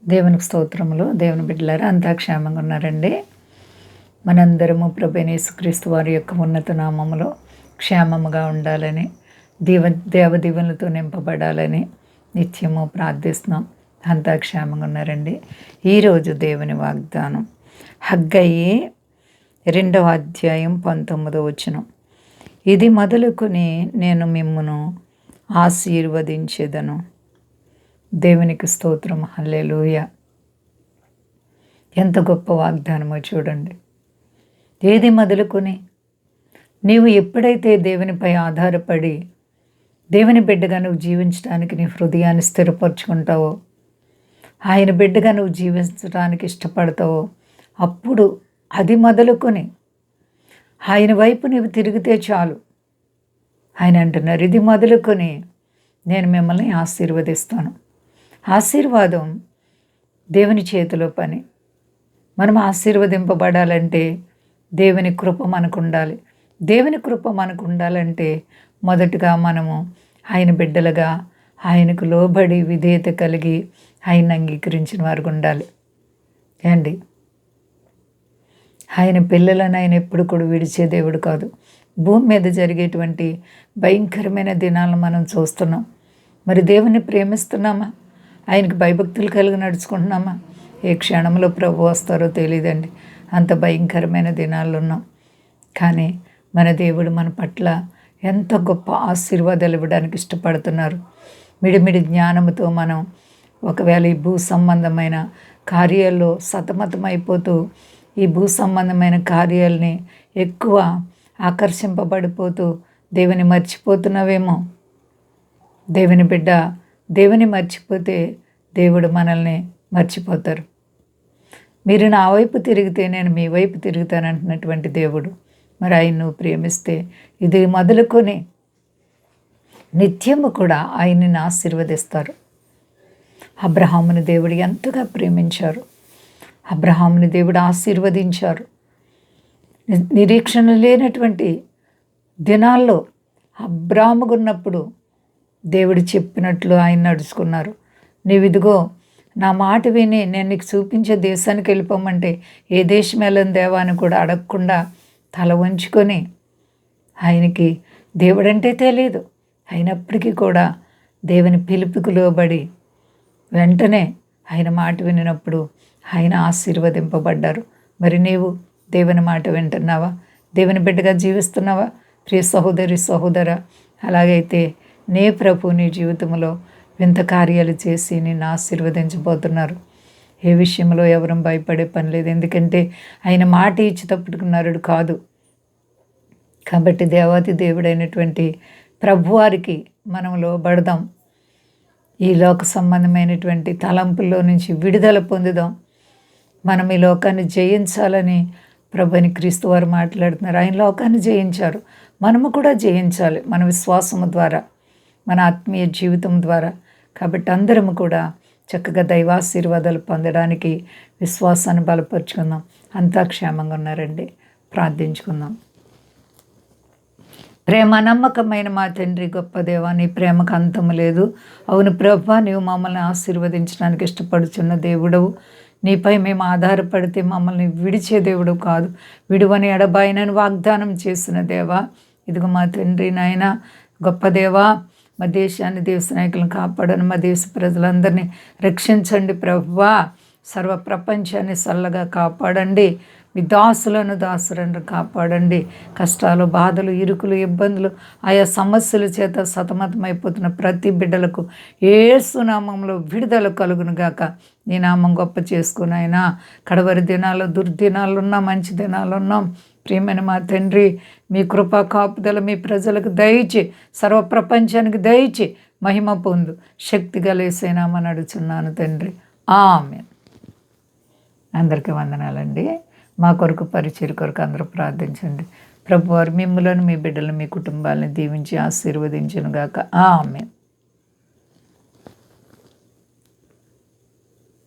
దేవునికి స్తోత్రములు. దేవుని బిడ్డలారా అంతా క్షేమంగా ఉన్నారండి. మనందరము ప్రభువైన యేసుక్రీస్తు వారి యొక్క ఉన్నత నామములో క్షేమముగా ఉండాలని, దేవదీవెనలతో నింపబడాలని నిత్యము ప్రార్థిస్తున్నాం. అంతా క్షేమంగా ఉన్నారండి. ఈరోజు దేవుని వాగ్దానం హగ్గయి 2వ అధ్యాయం 19వ వచనం. ఇది మొదలుకొని నేను మిమ్మును ఆశీర్వదించెదను. దేవునికి స్తోత్రం. హల్లెలూయా. ఎంత గొప్ప వాగ్దానమో చూడండి. ఏది మొదలుకొని నీవు ఎప్పుడైతే దేవునిపై ఆధారపడి దేవుని బిడ్డగా నువ్వు జీవించడానికి నీ హృదయాన్ని స్థిరపరచుకుంటావో, ఆయన బిడ్డగా నువ్వు జీవించడానికి ఇష్టపడతావో, అప్పుడు అది మొదలుకొని ఆయన వైపు నువ్వు తిరిగితే చాలు. ఆయన అంటున్నారు, ఇది మొదలుకొని నేను మిమ్మల్ని ఆశీర్వదిస్తాను. ఆశీర్వాదం దేవుని చేతిలో పని. మనం ఆశీర్వదింపబడాలంటే దేవుని కృప మనకు ఉండాలి. దేవుని కృప మనకు ఉండాలంటే మొదటగా మనము ఆయన బిడ్డలుగా ఆయనకు లోబడి విధేయత కలిగి ఆయన అంగీకరించిన వారు ఉండాలి. ఏండి, ఆయన పిల్లలను ఆయన ఎప్పుడు కూడా విడిచే దేవుడు కాదు. భూమి మీద జరిగేటువంటి భయంకరమైన దినాలను మనం చూస్తున్నాం. మరి దేవుని ప్రేమిస్తున్నామా? ఆయనకు భయభక్తులు కలిగి నడుచుకుంటున్నామా? ఏ క్షణంలో ప్రభు వస్తారో తెలియదండి. అంత భయంకరమైన దినాల్లో ఉన్నాం. కానీ మన దేవుడు మన పట్ల ఎంత గొప్ప ఆశీర్వాదాలు ఇవ్వడానికి ఇష్టపడుతున్నారు. మిడిమిడి జ్ఞానముతో మనం ఒకవేళ ఈ భూ సంబంధమైన కార్యాల్లో సతమతమైపోతూ ఈ భూ సంబంధమైన కార్యాలని ఎక్కువ ఆకర్షింపబడిపోతూ దేవుని మర్చిపోతున్నావేమో. దేవుని బిడ్డ దేవుని మర్చిపోతే దేవుడు మనల్ని మర్చిపోతారు. మీరు నా వైపు తిరిగితే నేను మీ వైపు తిరుగుతానంటున్నటువంటి దేవుడు. మరి ఆయన నువ్వు ప్రేమిస్తే ఇది మొదలుకొని నిత్యము కూడా ఆయన్ని ఆశీర్వదిస్తారు. అబ్రహాముని దేవుడు ఎంతగా ప్రేమించారు. అబ్రహాముని దేవుడు ఆశీర్వదించారు. నిరీక్షణ లేనటువంటి దినాల్లో అబ్రాముగున్నప్పుడు దేవుడు చెప్పినట్లు ఆయన నడుచుకున్నారు. నీవిదిగో నా మాట విని నేను నీకు చూపించే దేశానికి వెళ్ళిపోమంటే ఏ దేశం వెళ్ళని దేవా అని కూడా అడగకుండా తల వంచుకొని ఆయనకి దేవుడంటే తెలియదు అయినప్పటికీ కూడా దేవుని పిలుపుకు లోబడి వెంటనే ఆయన మాట వినినప్పుడు ఆయన ఆశీర్వదింపబడ్డారు. మరి నీవు దేవుని మాట వింటున్నావా? దేవుని బిడ్డగా జీవిస్తున్నావా? ప్రియ సహోదరి సహోదరా, అలాగైతే నే ప్రభు నీ జీవితంలో వింత కార్యాలు చేసి నిన్ను ఆశీర్వదించబోతున్నారు. ఏ విషయంలో ఎవరూ భయపడే పని లేదు. ఎందుకంటే ఆయన మాట ఇచ్చి తప్పుకున్నాడు కాదు. కాబట్టి దేవాతి దేవుడైనటువంటి ప్రభువారికి మనం లోబడదాం. ఈ లోక సంబంధమైనటువంటి తలంపుల్లో నుంచి విడుదల పొందుదాం. మనం ఈ లోకాన్ని జయించాలని ప్రభుని క్రీస్తు వారు మాట్లాడుతున్నారు. ఆయన లోకాన్ని జయించారు, మనము కూడా జయించాలి మన విశ్వాసము ద్వారా, మన ఆత్మీయ జీవితం ద్వారా. కాబట్టి అందరము కూడా చక్కగా దైవాశీర్వాదాలు పొందడానికి విశ్వాసాన్ని బలపరుచుకుందాం. అంతా క్షేమంగా ఉన్నారండి. ప్రార్థించుకుందాం. ప్రేమ నమ్మకమైన మా తండ్రి, గొప్ప దేవా, నీ ప్రేమకు అంతము లేదు. అవును ప్రభా, నీవు మమ్మల్ని ఆశీర్వదించడానికి ఇష్టపడుచున్న దేవుడవు. నీపై మేము ఆధారపడితే మమ్మల్ని విడిచే దేవుడు కాదు. విడువని ఎడబాయినని వాగ్దానం చేసిన దేవా, ఇదిగో మా తండ్రి నాయన, గొప్ప దేవా, మా దేశాన్ని, దేశ నాయకులను కాపాడని, మా దేశ ప్రజలందరినీ రక్షించండి ప్రభువా. సర్వ ప్రపంచాన్ని చల్లగా కాపాడండి. మీ దాసులను కాపాడండి. కష్టాలు, బాధలు, ఇరుకులు, ఇబ్బందులు, ఆయా సమస్యల చేత సతమతమైపోతున్న ప్రతి బిడ్డలకు యేసు నామంలో విడుదల కలుగునుగాక. నీ నామం గొప్ప చేసుకునైనా కడవరి దినాలు, దుర్దినాలు ఉన్నాం, మంచి దినాలు ఉన్నాం. ప్రియమైన మా తండ్రి, మీ కృపా కాపుదల మీ ప్రజలకు దయచి, సర్వ ప్రపంచానికి దయచి మహిమ పొందు. శక్తి గలేసేనామని అడుచున్నాను తండ్రి. ఆమేన్. అందరికీ వందనాలండి. మా కొరకు పరిచర్య కొరకు అందరూ ప్రార్థించండి. ప్రభువారు మిమ్ములను, మీ బిడ్డలను, మీ కుటుంబాలను దీవించి ఆశీర్వదించునుగాక. ఆమేన్.